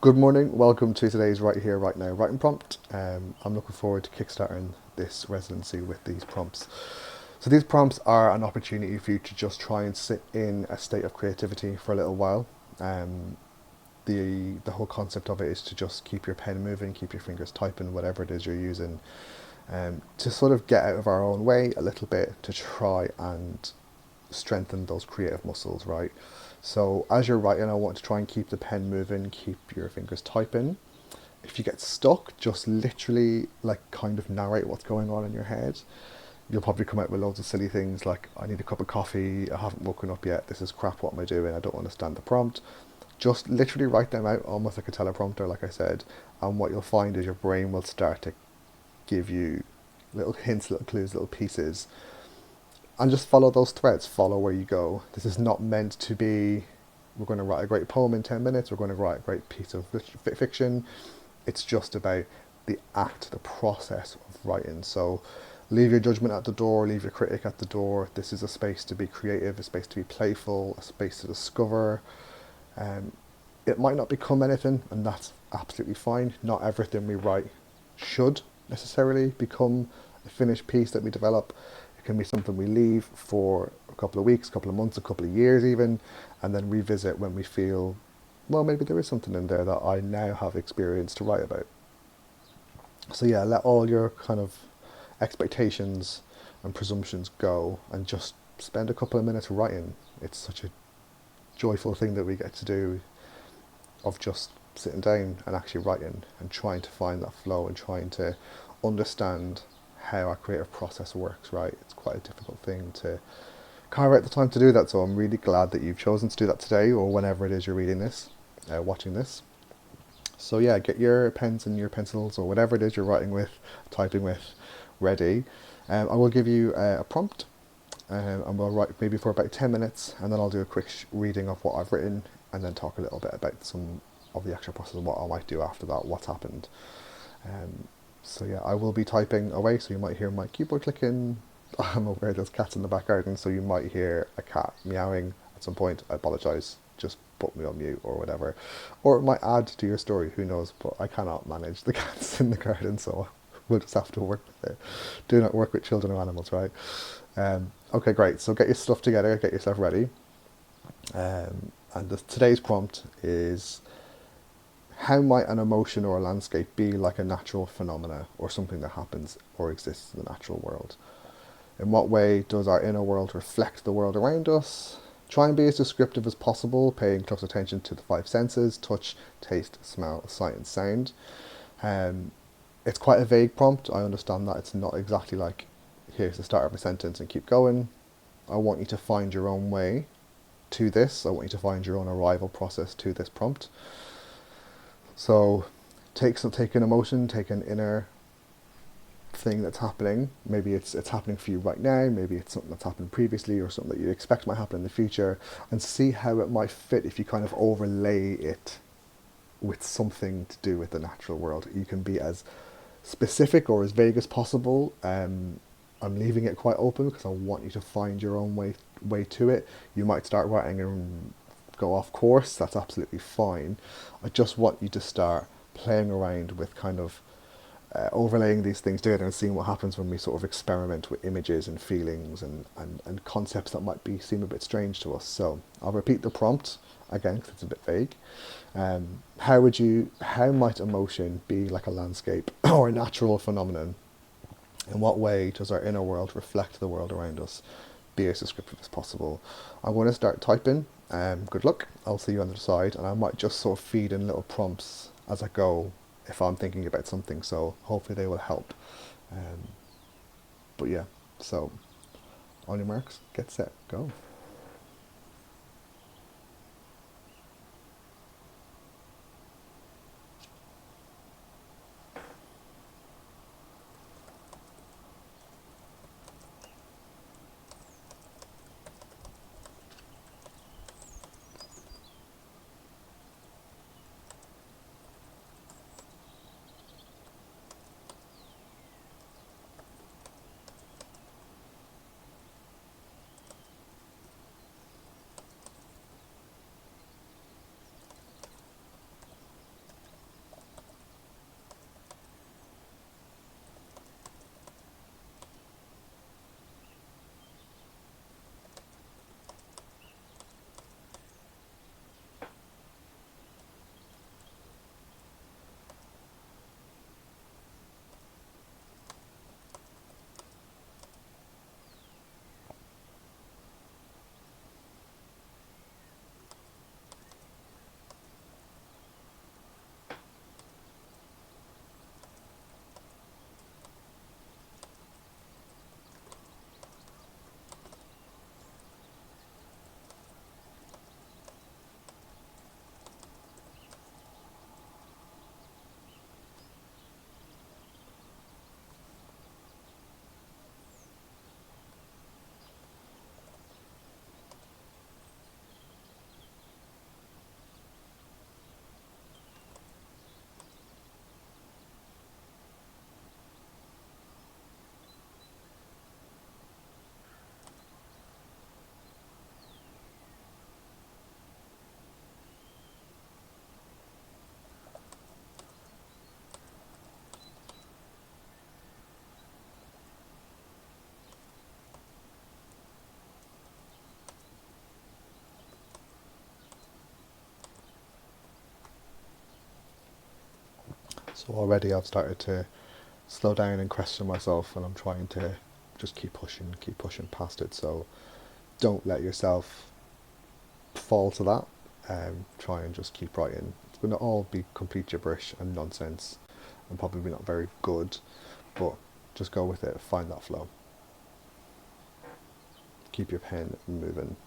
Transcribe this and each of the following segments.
Good morning, welcome to today's Right Here, Right Now writing prompt. I'm looking forward to kickstarting this residency with these prompts. So these prompts are an opportunity for you to just try and sit in a state of creativity for a little while. Um, the whole concept of it is to just keep your pen moving, keep your fingers typing, whatever it is you're using, to sort of get out of our own way a little bit to try and strengthen those creative muscles, right? So as you're writing, I want to try and keep the pen moving, keep your fingers typing. If you get stuck, just literally like kind of narrate what's going on in your head. You'll probably come out with loads of silly things like, I need a cup of coffee, I haven't woken up yet, this is crap, what am I doing, I don't understand the prompt. Just literally write them out almost like a teleprompter, like I said, and what you'll find is your brain will start to give you little hints, little clues, little pieces, and just follow those threads, follow where you go. This is not meant to be, we're going to write a great poem in 10 minutes, we're going to write a great piece of fiction. It's just about the act, the process of writing. So leave your judgment at the door, leave your critic at the door. This is a space to be creative, a space to be playful, a space to discover. Um, it might not become anything, and that's absolutely fine. Not everything we write should necessarily become a finished piece that we develop. It can be something we leave for a couple of weeks, a couple of months, a couple of years even, and then revisit when we feel, well, maybe there is something in there that I now have experience to write about. So yeah, let all your kind of expectations and presumptions go and just spend a couple of minutes writing. It's such a joyful thing that we get to do, of just sitting down and actually writing and trying to find that flow and trying to understand how our creative process works, right? It's quite a difficult thing to carve out the time to do that. So I'm really glad that you've chosen to do that today or whenever it is you're reading this, watching this. So yeah, get your pens and your pencils or whatever it is you're writing with, typing with, ready. I will give you a prompt, and we'll write maybe for about 10 minutes, and then I'll do a quick reading of what I've written, and then talk a little bit about some of the actual process of what I might do after that, what's happened. Um, so yeah, I will be typing away, so you might hear my keyboard clicking. I'm aware there's cats in the back garden, so you might hear a cat meowing at some point. I apologise. Just put me on mute or whatever. Or it might add to your story, who knows, but I cannot manage the cats in the garden, so we'll just have to work with it. Do not work with children or animals, right? Okay, great. So get your stuff together, get yourself ready. And today's prompt is, how might an emotion or a landscape be like a natural phenomena or something that happens or exists in the natural world? In what way does our inner world reflect the world around us? Try and be as descriptive as possible, paying close attention to the five senses: touch, taste, smell, sight, and sound. Um, it's quite a vague prompt. I understand that it's not exactly like, here's the start of a sentence and keep going. I want you to find your own way to this. I want you to find your own arrival process to this prompt. So take an emotion, take an inner thing that's happening. Maybe it's happening for you right now, maybe it's something that's happened previously or something that you expect might happen in the future, and see how it might fit if you kind of overlay it with something to do with the natural world. You can be as specific or as vague as possible. I'm leaving it quite open because I want you to find your own way to it. You might start writing and go off course. That's absolutely fine. I just want you to start playing around with kind of overlaying these things together and seeing what happens when we sort of experiment with images and feelings and concepts that might seem a bit strange to us. So I'll repeat the prompt again because it's a bit vague. How might emotion be like a landscape or a natural phenomenon? In what way does our inner world reflect the world around us? Be as descriptive as possible. I'm going to start typing. Good luck. I'll see you on the side, and I might just sort of feed in little prompts as I go if I'm thinking about something. So hopefully they will help. Um, but yeah, so on your marks, get set, go. So already I've started to slow down and question myself, and I'm trying to just keep pushing past it. So don't let yourself fall to that. Try and just keep writing. It's going to all be complete gibberish and nonsense, and probably not very good, but just go with it. Find that flow. Keep your pen moving.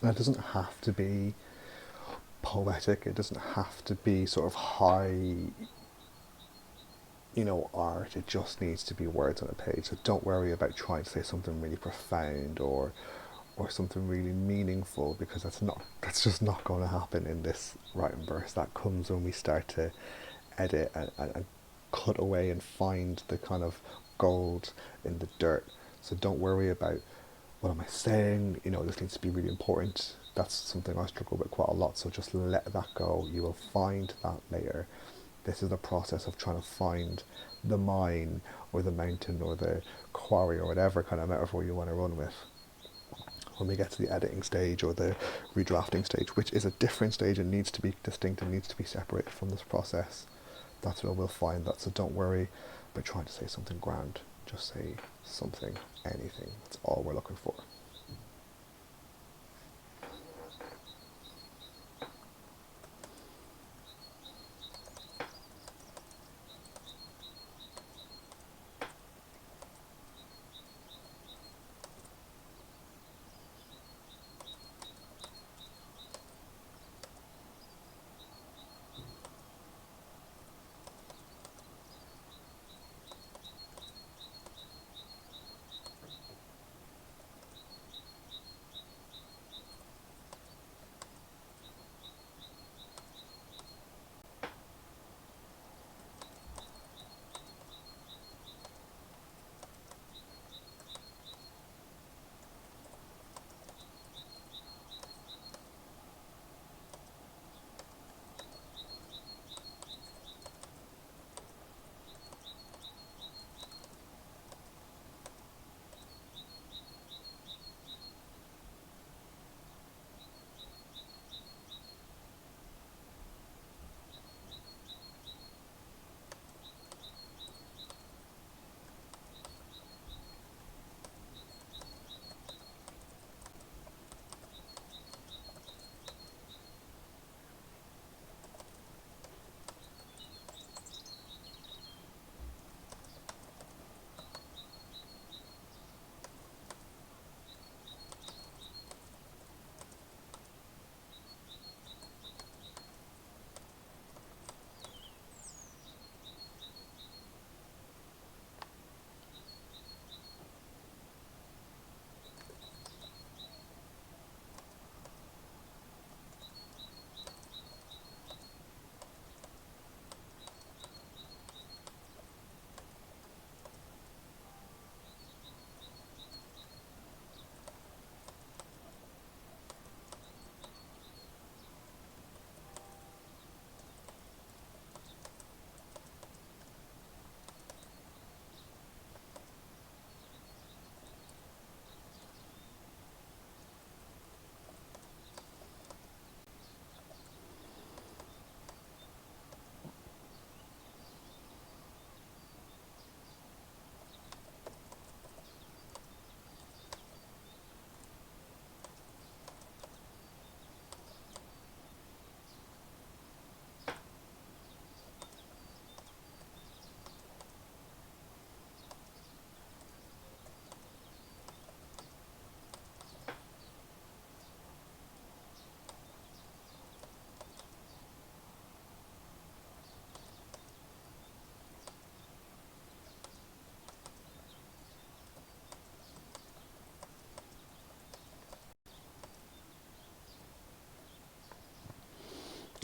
And it doesn't have to be poetic. It doesn't have to be sort of high, art. It just needs to be words on a page. So don't worry about trying to say something really profound or something really meaningful, because that's just not going to happen in this writing burst. That comes when we start to edit and cut away and find the kind of gold in the dirt. So don't worry about what am I saying. This needs to be really important. That's something I struggle with quite a lot. So just let that go. You will find that later. This is the process of trying to find the mine or the mountain or the quarry or whatever kind of metaphor you want to run with. When we get to the editing stage or the redrafting stage, which is a different stage and needs to be distinct and needs to be separated from this process, that's where we'll find that. So don't worry about trying to say something grand. Just say something, anything. That's all we're looking for.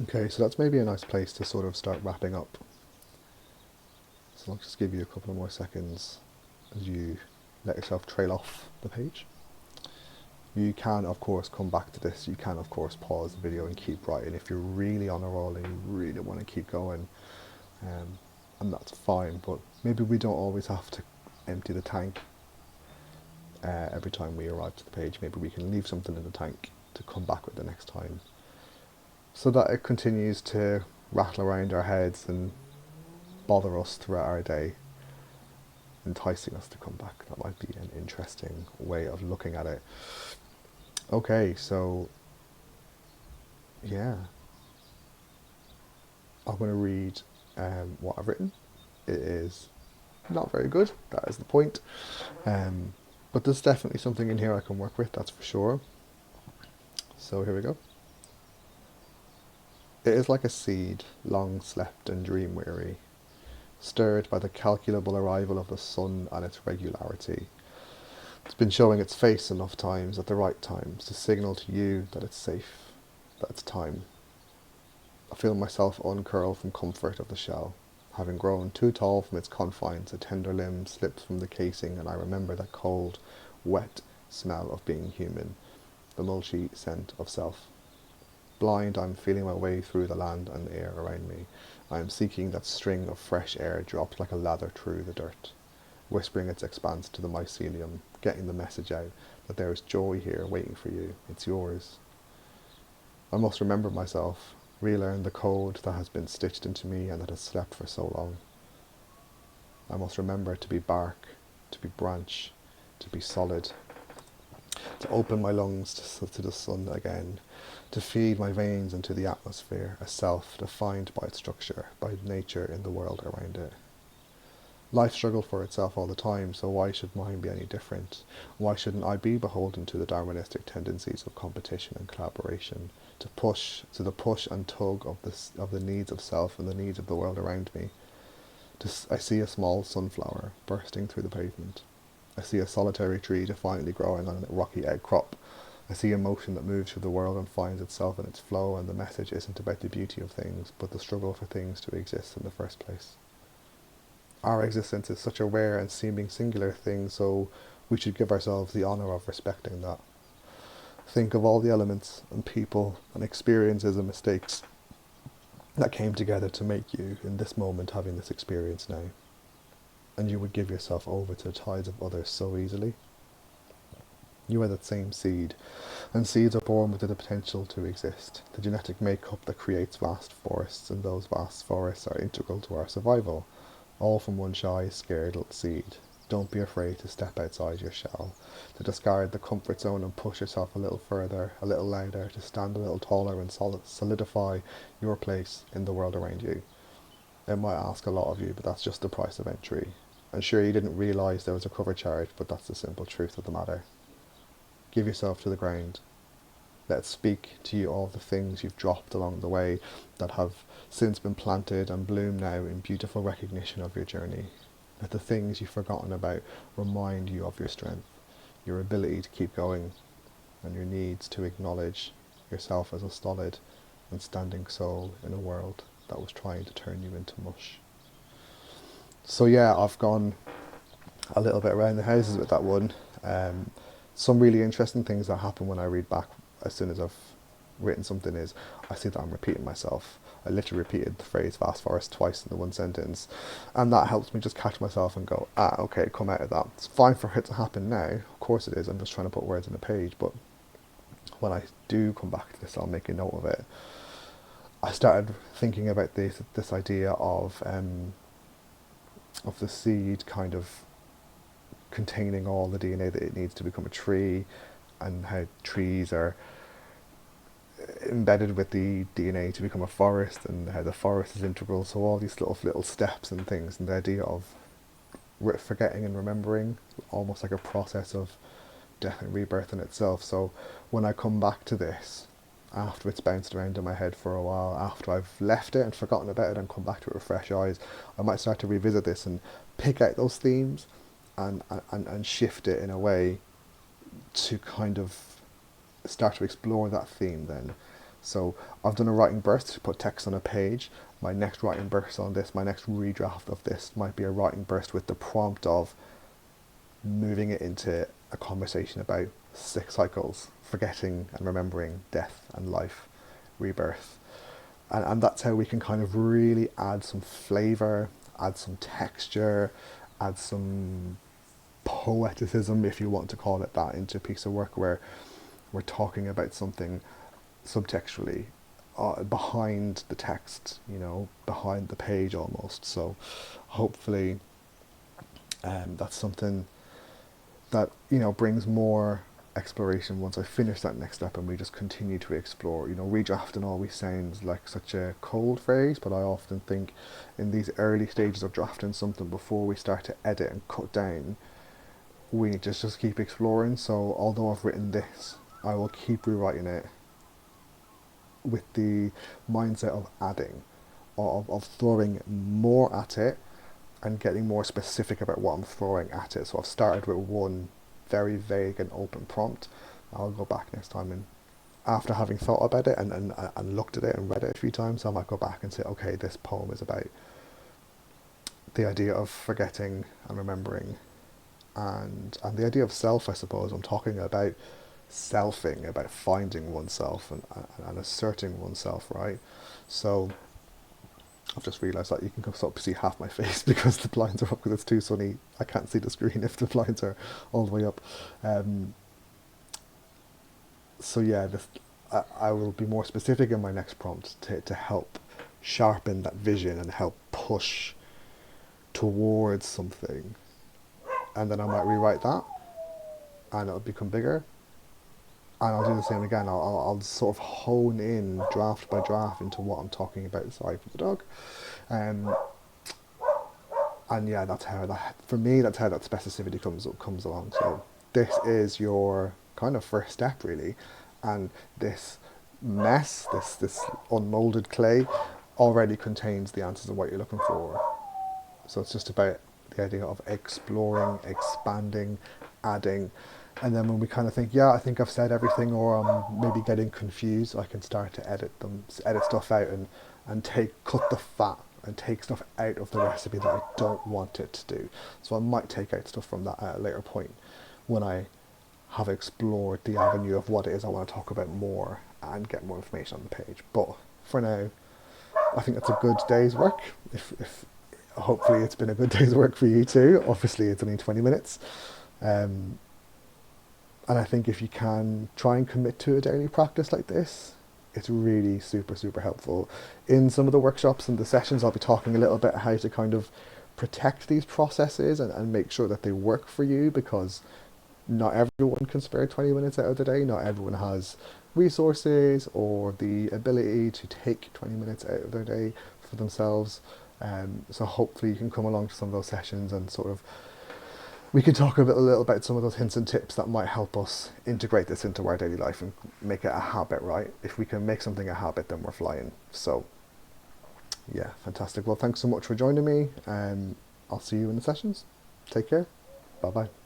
Okay, so that's maybe a nice place to sort of start wrapping up. So I'll just give you a couple of more seconds as you let yourself trail off the page. You can, of course, come back to this. You can, of course, pause the video and keep writing if you're really on a roll and you really want to keep going. And that's fine, but maybe we don't always have to empty the tank every time we arrive to the page. Maybe we can leave something in the tank to come back with the next time, so that it continues to rattle around our heads and bother us throughout our day, enticing us to come back. That might be an interesting way of looking at it. Okay, so yeah, I'm going to read what I've written. It is not very good, that is the point. But there's definitely something in here I can work with, that's for sure. So here we go. It is like a seed, long slept and dream weary, stirred by the calculable arrival of the sun and its regularity. It's been showing its face enough times at the right times to signal to you that it's safe, that it's time. I feel myself uncurl from comfort of the shell. Having grown too tall from its confines, a tender limb slips from the casing, and I remember that cold, wet smell of being human, the mulchy scent of self. Blind, I'm feeling my way through the land and air around me. I am seeking that string of fresh air dropped like a lather through the dirt, whispering its expanse to the mycelium, getting the message out that there is joy here waiting for you. It's yours. I must remember myself, relearn the code that has been stitched into me and that has slept for so long. I must remember to be bark, to be branch, to be solid, to open my lungs to the sun again, to feed my veins into the atmosphere, a self defined by its structure, by nature in the world around it. Life struggled for itself all the time, so why should mine be any different? Why shouldn't I be beholden to the Darwinistic tendencies of competition and collaboration, to the push and tug of the needs of self and the needs of the world around me? I see a small sunflower bursting through the pavement. I see a solitary tree defiantly growing on a rocky outcrop. I see emotion that moves through the world and finds itself in its flow, and the message isn't about the beauty of things, but the struggle for things to exist in the first place. Our existence is such a rare and seeming singular thing, so we should give ourselves the honour of respecting that. Think of all the elements and people and experiences and mistakes that came together to make you, in this moment, having this experience now. And you would give yourself over to the tides of others so easily. You are that same seed, and seeds are born with the potential to exist, the genetic makeup that creates vast forests, and those vast forests are integral to our survival. All from one shy, scared little seed. Don't be afraid to step outside your shell, to discard the comfort zone and push yourself a little further, a little louder, to stand a little taller and solidify your place in the world around you. It might ask a lot of you, but that's just the price of entry. And sure, you didn't realise there was a cover charge, but that's the simple truth of the matter. Give yourself to the ground. Let speak to you all the things you've dropped along the way that have since been planted and bloom now in beautiful recognition of your journey. Let the things you've forgotten about remind you of your strength, your ability to keep going, and your needs to acknowledge yourself as a solid and standing soul in a world that was trying to turn you into mush. So yeah, I've gone a little bit around the houses with that one. Some really interesting things that happen when I read back as soon as I've written something is I see that I'm repeating myself. I literally repeated the phrase vast forest twice in the one sentence, and that helps me just catch myself and go, okay, come out of that. It's fine for it to happen now, of course it is, I'm just trying to put words on a page, but when I do come back to this, I'll make a note of it. I started thinking about this idea of the seed kind of containing all the DNA that it needs to become a tree, and how trees are embedded with the DNA to become a forest, and how the forest is integral. So all these little steps and things, and the idea of forgetting and remembering, almost like a process of death and rebirth in itself. So when I come back to this, after it's bounced around in my head for a while, after I've left it and forgotten about it and come back to it with fresh eyes, I might start to revisit this and pick out those themes and shift it in a way to kind of start to explore that theme then. So I've done a writing burst to put text on a page. My next writing burst on this, my next redraft of this might be a writing burst with the prompt of moving it into a conversation about cycles, forgetting and remembering, death and life, rebirth. And that's how we can kind of really add some flavour, add some texture, add some poeticism, if you want to call it that, into a piece of work where we're talking about something subtextually behind the text, behind the page almost. So hopefully that's something that brings more exploration once I finish that next step, and we just continue to explore. Redrafting always sounds like such a cold phrase, but I often think in these early stages of drafting something, before we start to edit and cut down, we need to just keep exploring. So although I've written this, I will keep rewriting it with the mindset of adding, of throwing more at it and getting more specific about what I'm throwing at it. So I've started with one very vague and open prompt. I'll go back next time, and after having thought about it and looked at it and read it a few times, I might go back and say, okay, this poem is about the idea of forgetting and remembering, and the idea of self, I suppose. I'm talking about selfing, about finding oneself and asserting oneself, right? So I've just realised that you can sort of see half my face because the blinds are up, because it's too sunny. I can't see the screen if the blinds are all the way up. So yeah, I will be more specific in my next prompt to help sharpen that vision and help push towards something. And then I might rewrite that and it'll become bigger. And I'll do the same again. I'll sort of hone in draft by draft into what I'm talking about. Sorry for the dog. And yeah, that's how that specificity comes along. So this is your kind of first step, really, and this mess, this unmolded clay, already contains the answers of what you're looking for. So it's just about the idea of exploring, expanding, adding. And then when we kind of think, yeah, I think I've said everything, or I'm maybe getting confused, I can start to edit stuff out and cut the fat and take stuff out of the recipe that I don't want it to do. So I might take out stuff from that at a later point when I have explored the avenue of what it is I want to talk about more and get more information on the page. But for now, I think that's a good day's work. If hopefully it's been a good day's work for you too. Obviously it's only 20 minutes. And I think if you can try and commit to a daily practice like this, it's really super, super helpful. In some of the workshops and the sessions, I'll be talking a little bit how to kind of protect these processes and make sure that they work for you, because not everyone can spare 20 minutes out of the day. Not everyone has resources or the ability to take 20 minutes out of their day for themselves. So hopefully you can come along to some of those sessions and sort of we can talk a little about some of those hints and tips that might help us integrate this into our daily life and make it a habit, right? If we can make something a habit, then we're flying. So yeah, fantastic. Well, thanks so much for joining me. I'll see you in the sessions. Take care. Bye bye.